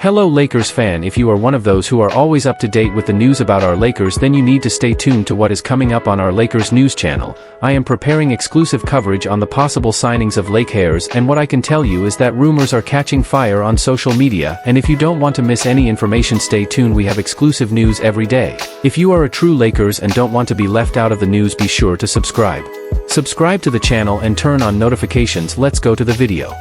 Hello Lakers fan, if you are one of those who are always up to date with the news about our Lakers, then you need to stay tuned to what is coming up on our Lakers news channel. I am preparing exclusive coverage on the possible signings of Lakers, and what I can tell you is that rumors are catching fire on social media, and if you don't want to miss any information, stay tuned. We have exclusive news every day. If you are a true Lakers and don't want to be left out of the news, be sure to subscribe. Subscribe to the channel and turn on notifications. Let's go to the video.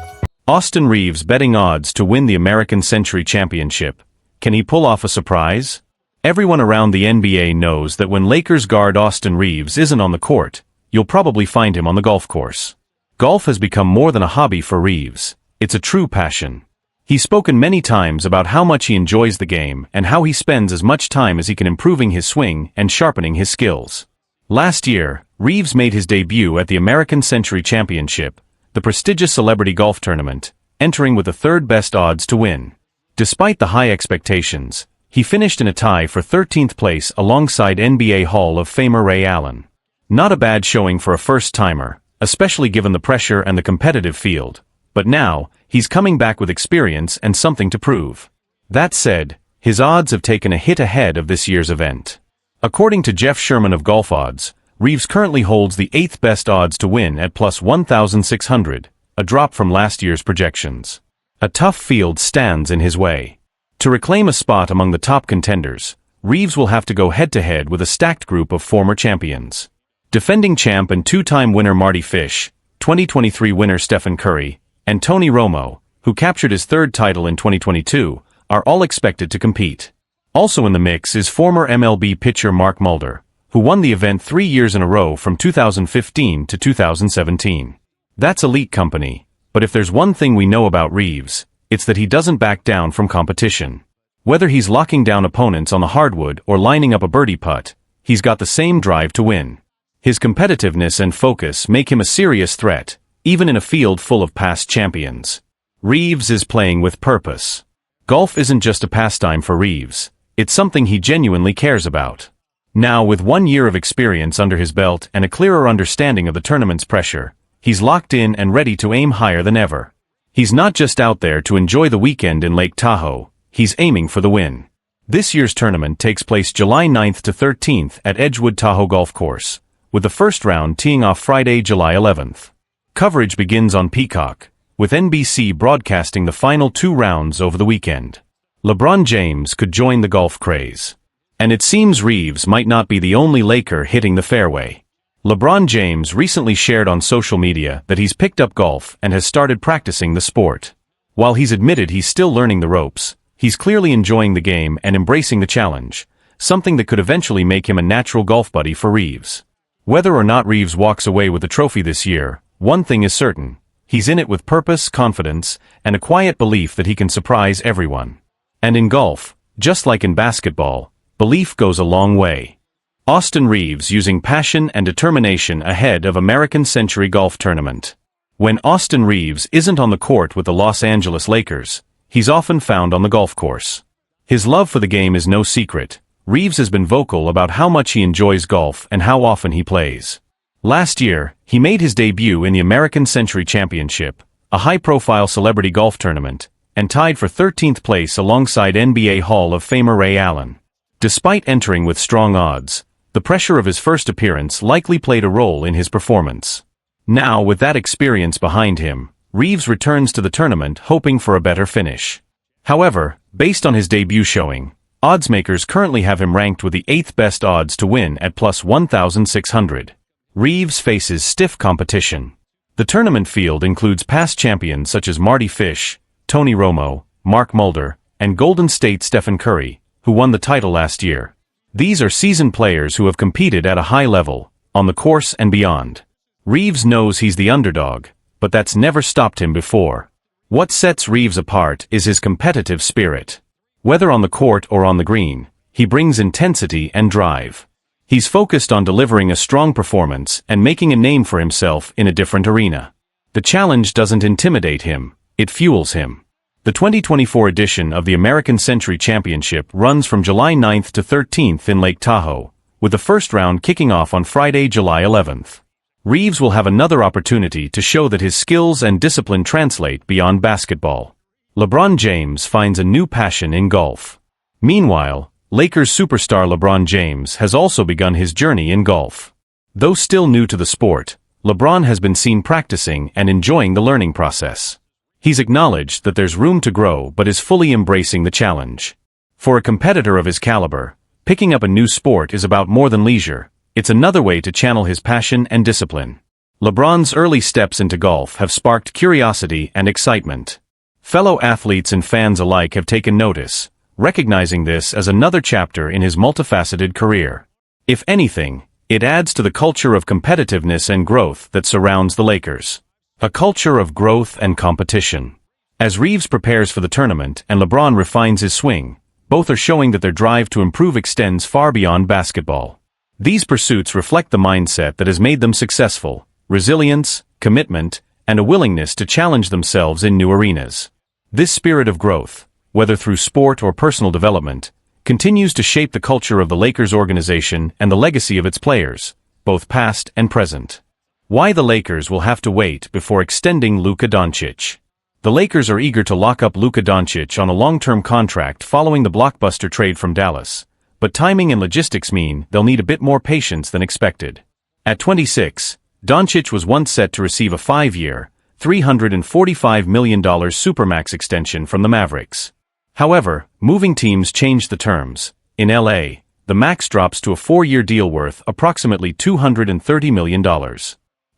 Austin Reaves betting odds to win the American Century Championship. Can he pull off a surprise? Everyone around the NBA knows that when Lakers guard Austin Reaves isn't on the court, you'll probably find him on the golf course. Golf has become more than a hobby for Reaves. It's a true passion. He's spoken many times about how much he enjoys the game and how he spends as much time as he can improving his swing and sharpening his skills. Last year, Reaves made his debut at the American Century Championship, the prestigious celebrity golf tournament, entering with the third best odds to win. Despite the high expectations, he finished in a tie for 13th place alongside NBA Hall of Famer Ray Allen. Not a bad showing for a first-timer, especially given the pressure and the competitive field, but now, he's coming back with experience and something to prove. That said, his odds have taken a hit ahead of this year's event. According to Jeff Sherman of Golf Odds, Reaves currently holds the 8th best odds to win at plus 1,600, a drop from last year's projections. A tough field stands in his way. To reclaim a spot among the top contenders, Reaves will have to go head-to-head with a stacked group of former champions. Defending champ and two-time winner Marty Fish, 2023 winner Stephen Curry, and Tony Romo, who captured his third title in 2022, are all expected to compete. Also in the mix is former MLB pitcher Mark Mulder, who won the event 3 years in a row from 2015 to 2017. That's elite company, but if there's one thing we know about Reaves, it's that he doesn't back down from competition. Whether he's locking down opponents on the hardwood or lining up a birdie putt, he's got the same drive to win. His competitiveness and focus make him a serious threat, even in a field full of past champions. Reaves is playing with purpose. Golf isn't just a pastime for Reaves, it's something he genuinely cares about. Now, with 1 year of experience under his belt and a clearer understanding of the tournament's pressure, he's locked in and ready to aim higher than ever. He's not just out there to enjoy the weekend in Lake Tahoe, he's aiming for the win. This year's tournament takes place July 9th to 13th at Edgewood Tahoe Golf Course, with the first round teeing off Friday, July 11th. Coverage begins on Peacock, with NBC broadcasting the final 2 rounds over the weekend. LeBron James could join the golf craze. And it seems Reaves might not be the only Laker hitting the fairway. LeBron James recently shared on social media that he's picked up golf and has started practicing the sport. While he's admitted he's still learning the ropes, he's clearly enjoying the game and embracing the challenge, something that could eventually make him a natural golf buddy for Reaves. Whether or not Reaves walks away with the trophy this year, one thing is certain: he's in it with purpose, confidence, and a quiet belief that he can surprise everyone. And in golf, just like in basketball, belief goes a long way. Austin Reaves using passion and determination ahead of American Century Golf Tournament. When Austin Reaves isn't on the court with the Los Angeles Lakers, he's often found on the golf course. His love for the game is no secret. Reaves has been vocal about how much he enjoys golf and how often he plays. Last year, he made his debut in the American Century Championship, a high-profile celebrity golf tournament, and tied for 13th place alongside NBA Hall of Famer Ray Allen. Despite entering with strong odds, the pressure of his first appearance likely played a role in his performance. Now, with that experience behind him, Reaves returns to the tournament hoping for a better finish. However, based on his debut showing, oddsmakers currently have him ranked with the 8th best odds to win at plus 1,600. Reaves faces stiff competition. The tournament field includes past champions such as Marty Fish, Tony Romo, Mark Mulder, and Golden State's Stephen Curry, who won the title last year. These are seasoned players who have competed at a high level, on the course and beyond. Reaves knows he's the underdog, but that's never stopped him before. What sets Reaves apart is his competitive spirit. Whether on the court or on the green, he brings intensity and drive. He's focused on delivering a strong performance and making a name for himself in a different arena. The challenge doesn't intimidate him, it fuels him. The 2024 edition of the American Century Championship runs from July 9th to 13th in Lake Tahoe, with the first round kicking off on Friday, July 11th. Reaves will have another opportunity to show that his skills and discipline translate beyond basketball. LeBron James finds a new passion in golf. Meanwhile, Lakers superstar LeBron James has also begun his journey in golf. Though still new to the sport, LeBron has been seen practicing and enjoying the learning process. He's acknowledged that there's room to grow but is fully embracing the challenge. For a competitor of his caliber, picking up a new sport is about more than leisure. It's another way to channel his passion and discipline. LeBron's early steps into golf have sparked curiosity and excitement. Fellow athletes and fans alike have taken notice, recognizing this as another chapter in his multifaceted career. If anything, it adds to the culture of competitiveness and growth that surrounds the Lakers. A culture of growth and competition. As Reeves prepares for the tournament and LeBron refines his swing, both are showing that their drive to improve extends far beyond basketball. These pursuits reflect the mindset that has made them successful: resilience, commitment, and a willingness to challenge themselves in new arenas. This spirit of growth, whether through sport or personal development, continues to shape the culture of the Lakers organization and the legacy of its players, both past and present. Why the Lakers will have to wait before extending Luca Donic. The Lakers are eager to lock up Luca Donic on a long-term contract following the blockbuster trade from Dallas, but timing and logistics mean they'll need a bit more patience than expected. At 26, Doncic was once set to receive a 5-year, $345 million Supermax extension from the Mavericks. However, moving teams changed the terms. In LA, the max drops to a 4-year deal worth approximately $230 million.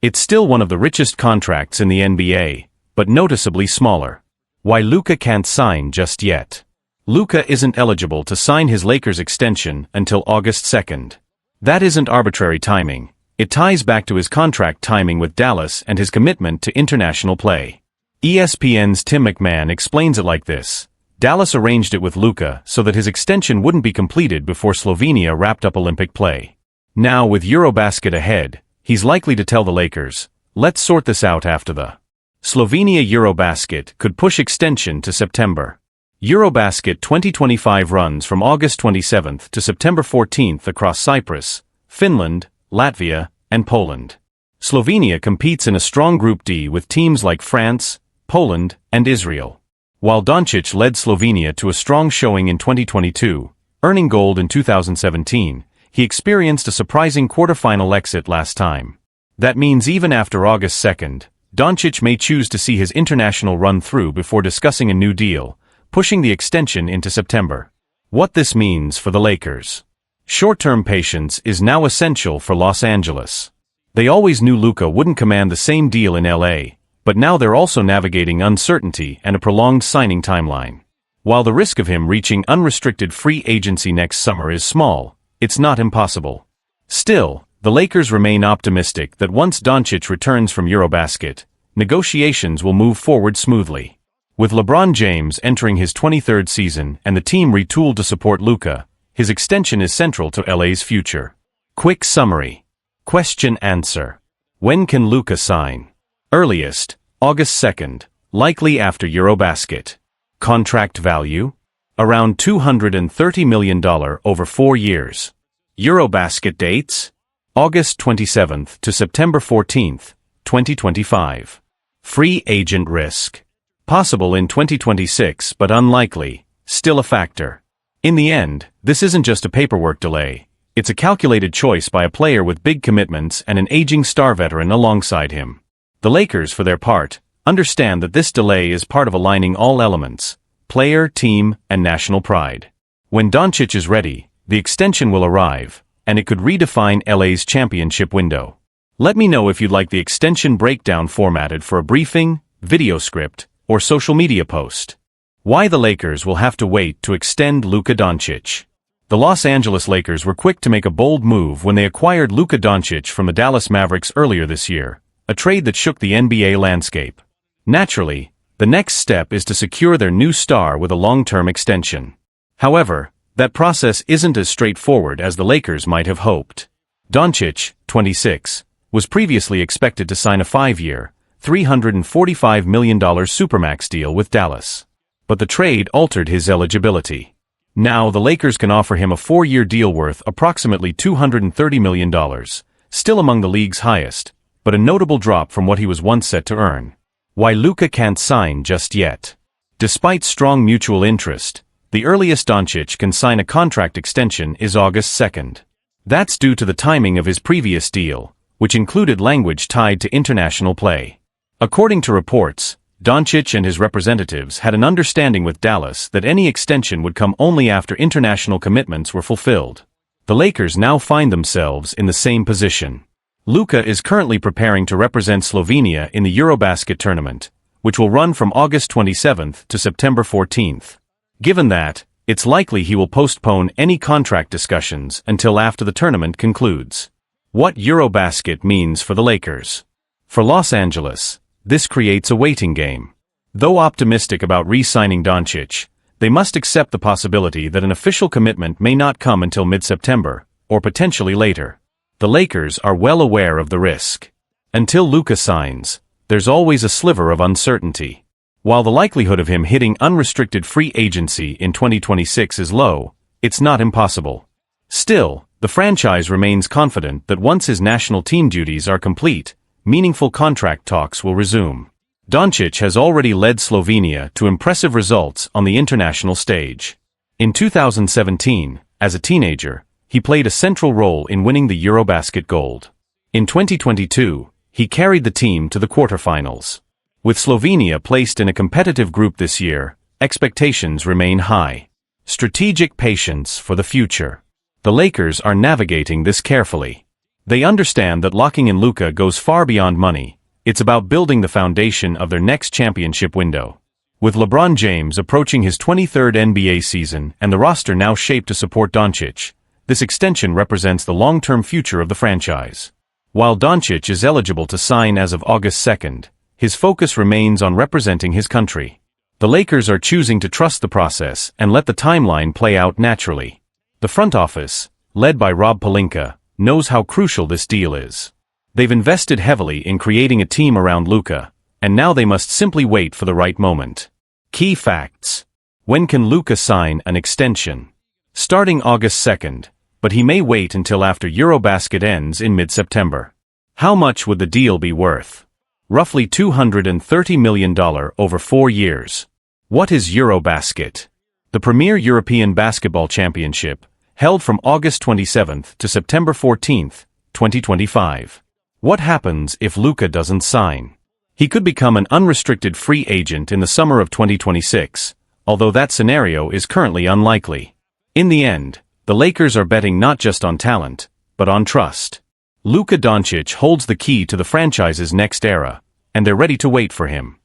It's still one of the richest contracts in the NBA, but noticeably smaller. Why Luca can't sign just yet. Luca isn't eligible to sign his Lakers extension until August 2nd. That isn't arbitrary timing. It ties back to his contract timing with Dallas and his commitment to international play. ESPN's Tim McMahon explains it like this. Dallas arranged it with Luca so that his extension wouldn't be completed before Slovenia wrapped up Olympic play. Now with Eurobasket ahead, he's likely to tell the Lakers, let's sort this out after the Slovenia Eurobasket could push extension to September. Eurobasket 2025 runs from August 27th to September 14th across Cyprus, Finland, Latvia, and Poland. Slovenia competes in a strong Group D with teams like France, Poland, and Israel. While Doncic led Slovenia to a strong showing in 2022, earning gold in 2017, he experienced a surprising quarterfinal exit last time. That means even after August 2nd, Doncic may choose to see his international run through before discussing a new deal, pushing the extension into September. What this means for the Lakers. Short-term patience is now essential for Los Angeles. They always knew Luca wouldn't command the same deal in LA, but now they're also navigating uncertainty and a prolonged signing timeline. While the risk of him reaching unrestricted free agency next summer is small, it's not impossible. Still, the Lakers remain optimistic that once Doncic returns from Eurobasket, negotiations will move forward smoothly. With LeBron James entering his 23rd season and the team retooled to support Luca, his extension is central to LA's future. Quick summary. Question-answer. When can Luca sign? Earliest, August 2nd, likely after Eurobasket. Contract value? Around $230 million over 4 years. Eurobasket dates? August 27th to September 14th, 2025. Free agent risk. Possible in 2026 but unlikely, still a factor. In the end, this isn't just a paperwork delay. It's a calculated choice by a player with big commitments and an aging star veteran alongside him. The Lakers, for their part, understand that this delay is part of aligning all elements: player, team, and national pride. When Doncic is ready, the extension will arrive, and it could redefine LA's championship window. Let me know if you'd like the extension breakdown formatted for a briefing, video script, or social media post. Why the Lakers will have to wait to extend Luca Donic. The Los Angeles Lakers were quick to make a bold move when they acquired Luca Donic from the Dallas Mavericks earlier this year, a trade that shook the NBA landscape. Naturally, the next step is to secure their new star with a long-term extension. However, that process isn't as straightforward as the Lakers might have hoped. Doncic, 26, was previously expected to sign a 5-year, $345 million Supermax deal with Dallas. But the trade altered his eligibility. Now the Lakers can offer him a 4-year deal worth approximately $230 million, still among the league's highest, but a notable drop from what he was once set to earn. Why Luca can't sign just yet. Despite strong mutual interest, the earliest Doncic can sign a contract extension is August 2nd. That's due to the timing of his previous deal, which included language tied to international play. According to reports, Doncic and his representatives had an understanding with Dallas that any extension would come only after international commitments were fulfilled. The Lakers now find themselves in the same position. Luca is currently preparing to represent Slovenia in the Eurobasket tournament, which will run from August 27th to September 14th. Given that, it's likely he will postpone any contract discussions until after the tournament concludes. What Eurobasket means for the Lakers. For Los Angeles, this creates a waiting game. Though optimistic about re-signing Doncic, they must accept the possibility that an official commitment may not come until mid-September, or potentially later. The Lakers are well aware of the risk. Until Luca signs, there's always a sliver of uncertainty. While the likelihood of him hitting unrestricted free agency in 2026 is low, it's not impossible. Still, the franchise remains confident that once his national team duties are complete, meaningful contract talks will resume. Doncic has already led Slovenia to impressive results on the international stage. In 2017, as a teenager, he played a central role in winning the Eurobasket gold. In 2022, he carried the team to the quarterfinals. With Slovenia placed in a competitive group this year, expectations remain high. Strategic patience for the future. The Lakers are navigating this carefully. They understand that locking in Luca goes far beyond money. It's about building the foundation of their next championship window. With LeBron James approaching his 23rd NBA season and the roster now shaped to support Doncic, this extension represents the long-term future of the franchise. While Doncic is eligible to sign as of August 2nd, his focus remains on representing his country. The Lakers are choosing to trust the process and let the timeline play out naturally. The front office, led by Rob Pelinka, knows how crucial this deal is. They've invested heavily in creating a team around Luca, and now they must simply wait for the right moment. Key facts. When can Luca sign an extension? Starting August 2nd, but he may wait until after Eurobasket ends in mid-September. How much would the deal be worth? Roughly $230 million over 4 years. What is Eurobasket? The premier European basketball championship, held from August 27th to September 14th, 2025. What happens if Luca doesn't sign? He could become an unrestricted free agent in the summer of 2026, although that scenario is currently unlikely. In the end, the Lakers are betting not just on talent, but on trust. Luca Doncic holds the key to the franchise's next era, and they're ready to wait for him.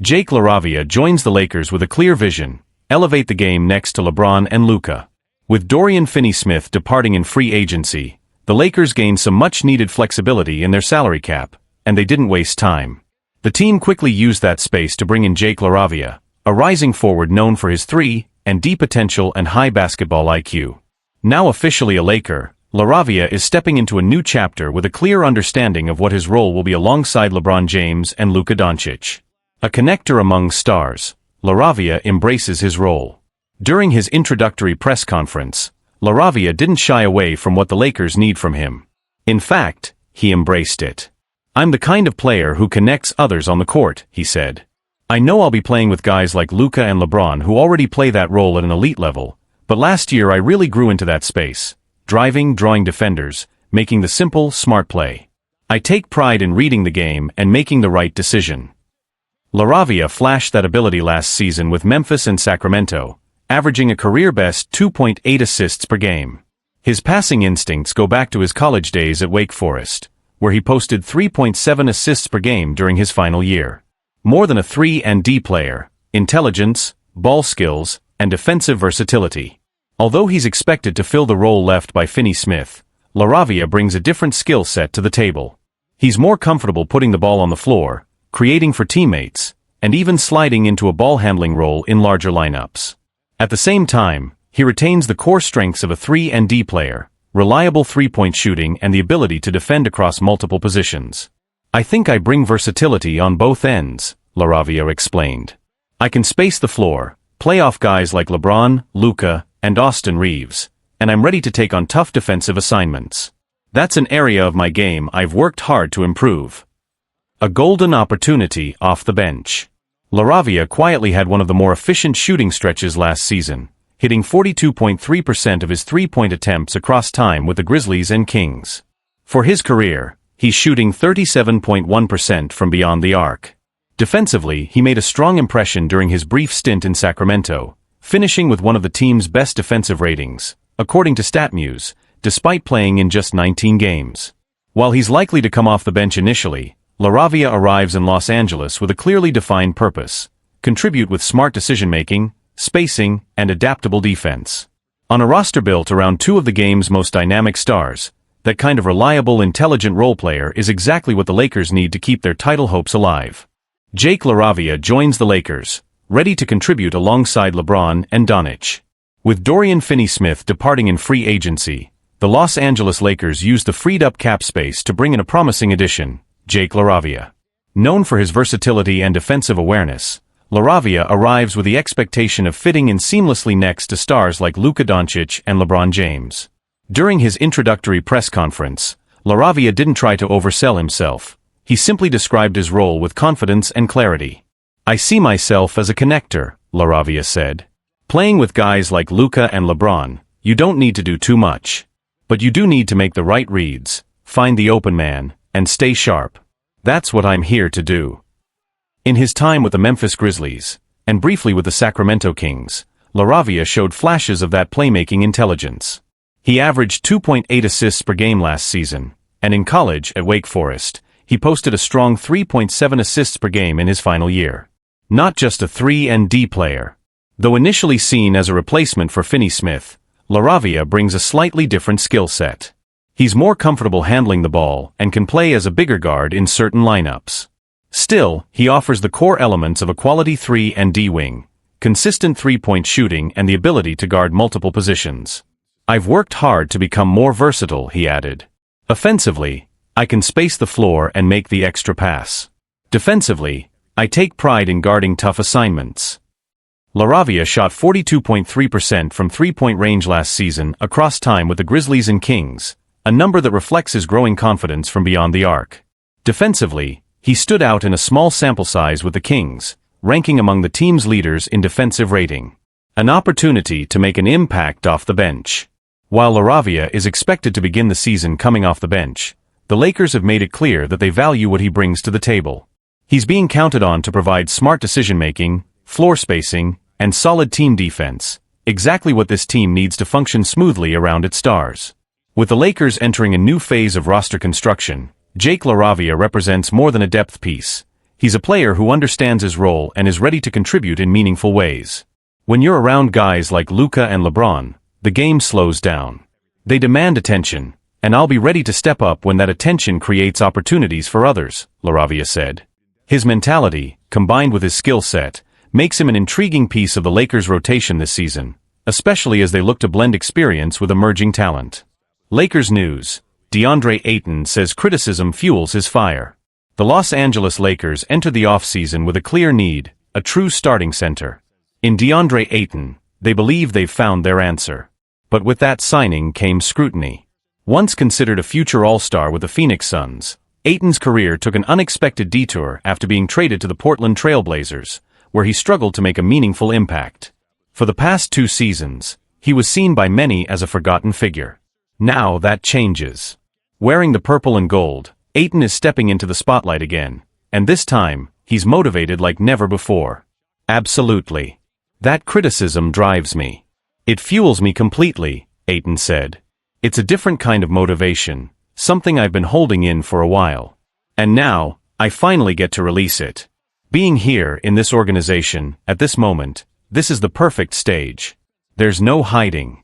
Jake Laravia joins the Lakers with a clear vision: elevate the game next to LeBron and Luca. With Dorian Finney-Smith departing in free agency, the Lakers gained some much-needed flexibility in their salary cap, and they didn't waste time. The team quickly used that space to bring in Jake Laravia, a rising forward known for his 3-and-D potential and high basketball IQ. Now officially a Laker, Laravia is stepping into a new chapter with a clear understanding of what his role will be alongside LeBron James and Luca Doncic. A connector among stars, Laravia embraces his role. During his introductory press conference, Laravia didn't shy away from what the Lakers need from him. In fact, he embraced it. "I'm the kind of player who connects others on the court," he said. "I know I'll be playing with guys like Luca and LeBron who already play that role at an elite level, but last year I really grew into that space, driving, drawing defenders, making the simple, smart play. I take pride in reading the game and making the right decision." Laravia flashed that ability last season with Memphis and Sacramento, averaging a career-best 2.8 assists per game. His passing instincts go back to his college days at Wake Forest, where he posted 3.7 assists per game during his final year. More than a 3-and-D player, intelligence, ball skills, and defensive versatility. Although he's expected to fill the role left by Finney-Smith, Laravia brings a different skill set to the table. He's more comfortable putting the ball on the floor, creating for teammates, and even sliding into a ball-handling role in larger lineups. At the same time, he retains the core strengths of a 3-and-D player, reliable three-point shooting and the ability to defend across multiple positions. "I think I bring versatility on both ends," Laravia explained. "I can space the floor, play off guys like LeBron, Luca, and Austin Reeves, and I'm ready to take on tough defensive assignments. That's an area of my game I've worked hard to improve." A golden opportunity off the bench. Laravia quietly had one of the more efficient shooting stretches last season, hitting 42.3% of his three-point attempts across time with the Grizzlies and Kings. For his career, he's shooting 37.1% from beyond the arc. Defensively, he made a strong impression during his brief stint in Sacramento, finishing with one of the team's best defensive ratings, according to StatMuse, despite playing in just 19 games. While he's likely to come off the bench initially, Laravia arrives in Los Angeles with a clearly defined purpose: contribute with smart decision-making, spacing, and adaptable defense. On a roster built around two of the game's most dynamic stars, that kind of reliable, intelligent role player is exactly what the Lakers need to keep their title hopes alive. Jake Laravia joins the Lakers, ready to contribute alongside LeBron and Doncic. With Dorian Finney-Smith departing in free agency, the Los Angeles Lakers used the freed-up cap space to bring in a promising addition, Jake Laravia. Known for his versatility and defensive awareness, Laravia arrives with the expectation of fitting in seamlessly next to stars like Luca Doncic and LeBron James. During his introductory press conference, Laravia didn't try to oversell himself. He simply described his role with confidence and clarity. "I see myself as a connector," Laravia said. "Playing with guys like Luca and LeBron, you don't need to do too much. But you do need to make the right reads, find the open man, and stay sharp. That's what I'm here to do." In his time with the Memphis Grizzlies, and briefly with the Sacramento Kings, Laravia showed flashes of that playmaking intelligence. He averaged 2.8 assists per game last season, and in college at Wake Forest, he posted a strong 3.7 assists per game in his final year. Not just a 3-and-D player. Though initially seen as a replacement for Finney-Smith, Laravia brings a slightly different skill set. He's more comfortable handling the ball and can play as a bigger guard in certain lineups. Still, he offers the core elements of a quality 3-and-D wing, consistent three-point shooting and the ability to guard multiple positions. "I've worked hard to become more versatile," he added. "Offensively, I can space the floor and make the extra pass. Defensively, I take pride in guarding tough assignments." Laravia shot 42.3% from three-point range last season across time with the Grizzlies and Kings, a number that reflects his growing confidence from beyond the arc. Defensively, he stood out in a small sample size with the Kings, ranking among the team's leaders in defensive rating. An opportunity to make an impact off the bench. While Laravia is expected to begin the season coming off the bench, the Lakers have made it clear that they value what he brings to the table. He's being counted on to provide smart decision-making, floor spacing, and solid team defense, exactly what this team needs to function smoothly around its stars. With the Lakers entering a new phase of roster construction, Jake Laravia represents more than a depth piece. He's a player who understands his role and is ready to contribute in meaningful ways. When you're around guys like Luca and LeBron, the game slows down. They demand attention, and I'll be ready to step up when that attention creates opportunities for others, Laravia said. His mentality, combined with his skill set, makes him an intriguing piece of the Lakers' rotation this season, especially as they look to blend experience with emerging talent. Lakers news: DeAndre Ayton says criticism fuels his fire. The Los Angeles Lakers entered the offseason with a clear need, a true starting center. In DeAndre Ayton, they believe they've found their answer. But with that signing came scrutiny. Once considered a future All-Star with the Phoenix Suns, Ayton's career took an unexpected detour after being traded to the Portland Trail Blazers, where he struggled to make a meaningful impact. For the past 2 seasons, he was seen by many as a forgotten figure. Now that changes. Wearing the purple and gold, Ayton is stepping into the spotlight again, and this time, he's motivated like never before. Absolutely. That criticism drives me. It fuels me completely, Ayton said. It's a different kind of motivation, something I've been holding in for a while. And now, I finally get to release it. Being here in this organization, at this moment, this is the perfect stage. There's no hiding.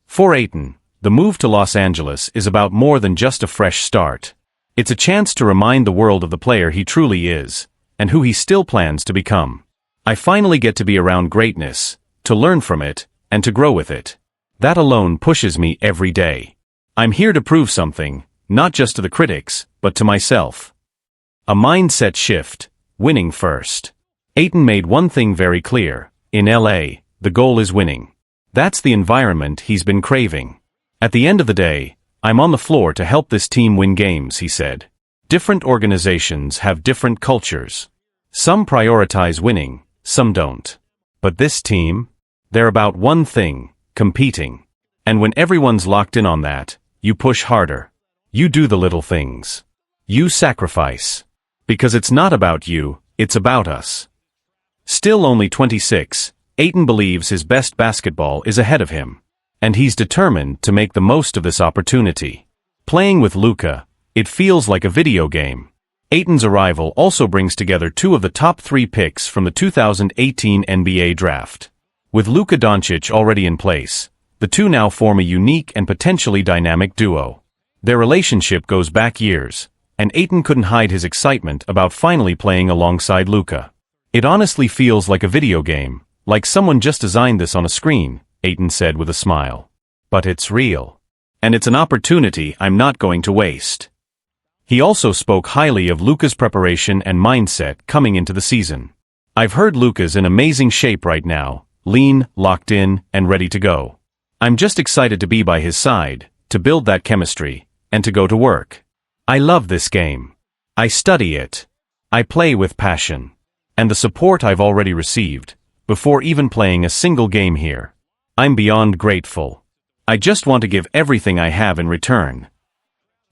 For Ayton, the move to Los Angeles is about more than just a fresh start. It's a chance to remind the world of the player he truly is, and who he still plans to become. I finally get to be around greatness, to learn from it, and to grow with it. That alone pushes me every day. I'm here to prove something, not just to the critics, but to myself. A mindset shift, winning first. Ayton made one thing very clear: in LA, the goal is winning. That's the environment he's been craving. At the end of the day, I'm on the floor to help this team win games, he said. Different organizations have different cultures. Some prioritize winning, some don't. But this team? They're about one thing, competing. And when everyone's locked in on that, you push harder. You do the little things. You sacrifice. Because it's not about you, it's about us. Still only 26, Aton believes his best basketball is ahead of him. And he's determined to make the most of this opportunity. Playing with Luca, it feels like a video game. Aton's arrival also brings together two of the top 3 picks from the 2018 NBA draft. With Luca Doncic already in place, the two now form a unique and potentially dynamic duo. Their relationship goes back years, and Aton couldn't hide his excitement about finally playing alongside Luca. It honestly feels like a video game, like someone just designed this on a screen, Aton said with a smile. But it's real. And it's an opportunity I'm not going to waste. He also spoke highly of Luca's preparation and mindset coming into the season. I've heard Luca's in amazing shape right now, lean, locked in, and ready to go. I'm just excited to be by his side, to build that chemistry, and to go to work. I love this game. I study it. I play with passion. And the support I've already received, before even playing a single game here. I'm beyond grateful. I just want to give everything I have in return.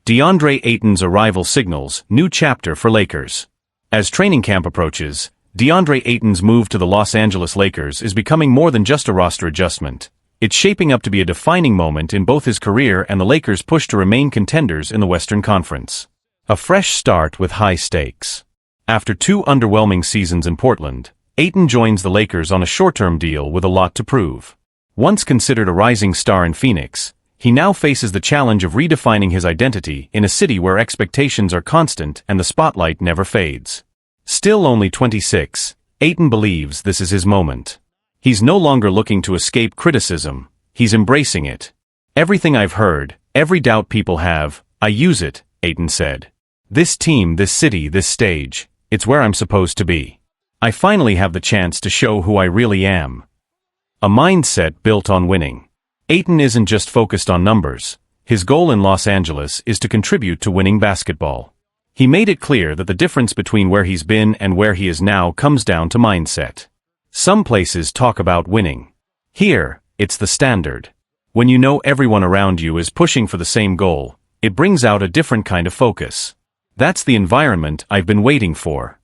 DeAndre Ayton's arrival signals new chapter for Lakers. As training camp approaches, DeAndre Ayton's move to the Los Angeles Lakers is becoming more than just a roster adjustment. It's shaping up to be a defining moment in both his career and the Lakers' push to remain contenders in the Western Conference. A fresh start with high stakes. After 2 underwhelming seasons in Portland, Aton joins the Lakers on a short-term deal with a lot to prove. Once considered a rising star in Phoenix, he now faces the challenge of redefining his identity in a city where expectations are constant and the spotlight never fades. Still only 26, Aton believes this is his moment. He's no longer looking to escape criticism, he's embracing it. Everything I've heard, every doubt people have, I use it, Aton said. This team, this city, this stage, it's where I'm supposed to be. I finally have the chance to show who I really am. A mindset built on winning. Aton isn't just focused on numbers. His goal in Los Angeles is to contribute to winning basketball. He made it clear that the difference between where he's been and where he is now comes down to mindset. Some places talk about winning. Here, it's the standard. When you know everyone around you is pushing for the same goal, it brings out a different kind of focus. That's the environment I've been waiting for.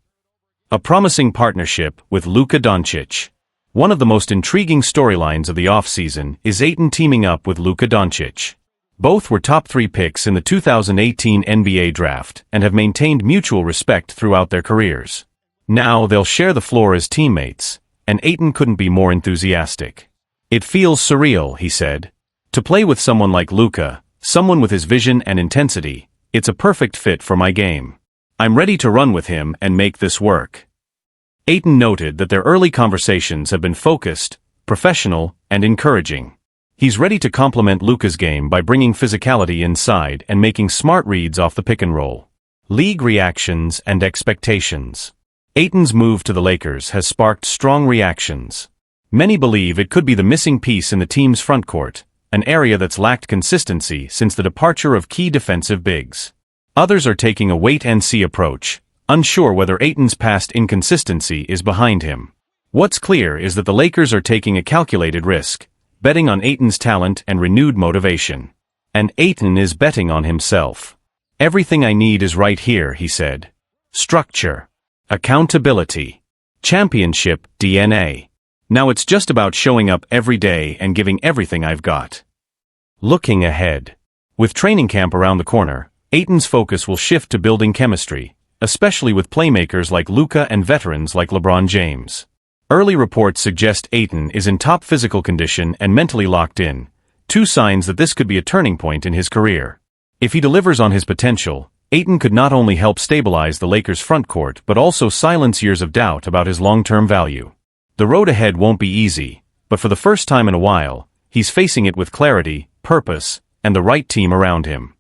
A promising partnership with Luca Donic. One of the most intriguing storylines of the offseason is Aton teaming up with Luca Donic. Both were top 3 picks in the 2018 NBA draft and have maintained mutual respect throughout their careers. Now they'll share the floor as teammates, and Aton couldn't be more enthusiastic. It feels surreal, he said. To play with someone like Luca, someone with his vision and intensity, it's a perfect fit for my game. I'm ready to run with him and make this work. Aton noted that their early conversations have been focused, professional, and encouraging. He's ready to complement Luca's game by bringing physicality inside and making smart reads off the pick and roll. League reactions and expectations. Aton's move to the Lakers has sparked strong reactions. Many believe it could be the missing piece in the team's frontcourt, an area that's lacked consistency since the departure of key defensive bigs. Others are taking a wait-and-see approach, unsure whether Aton's past inconsistency is behind him. What's clear is that the Lakers are taking a calculated risk, betting on Aton's talent and renewed motivation. And Aton is betting on himself. Everything I need is right here, he said. Structure. Accountability. Championship DNA. Now it's just about showing up every day and giving everything I've got. Looking ahead. With training camp around the corner, Aton's focus will shift to building chemistry, especially with playmakers like Luca and veterans like LeBron James. Early reports suggest Aton is in top physical condition and mentally locked in, 2 signs that this could be a turning point in his career. If he delivers on his potential, Aton could not only help stabilize the Lakers' frontcourt but also silence years of doubt about his long-term value. The road ahead won't be easy, but for the first time in a while, he's facing it with clarity, purpose, and the right team around him.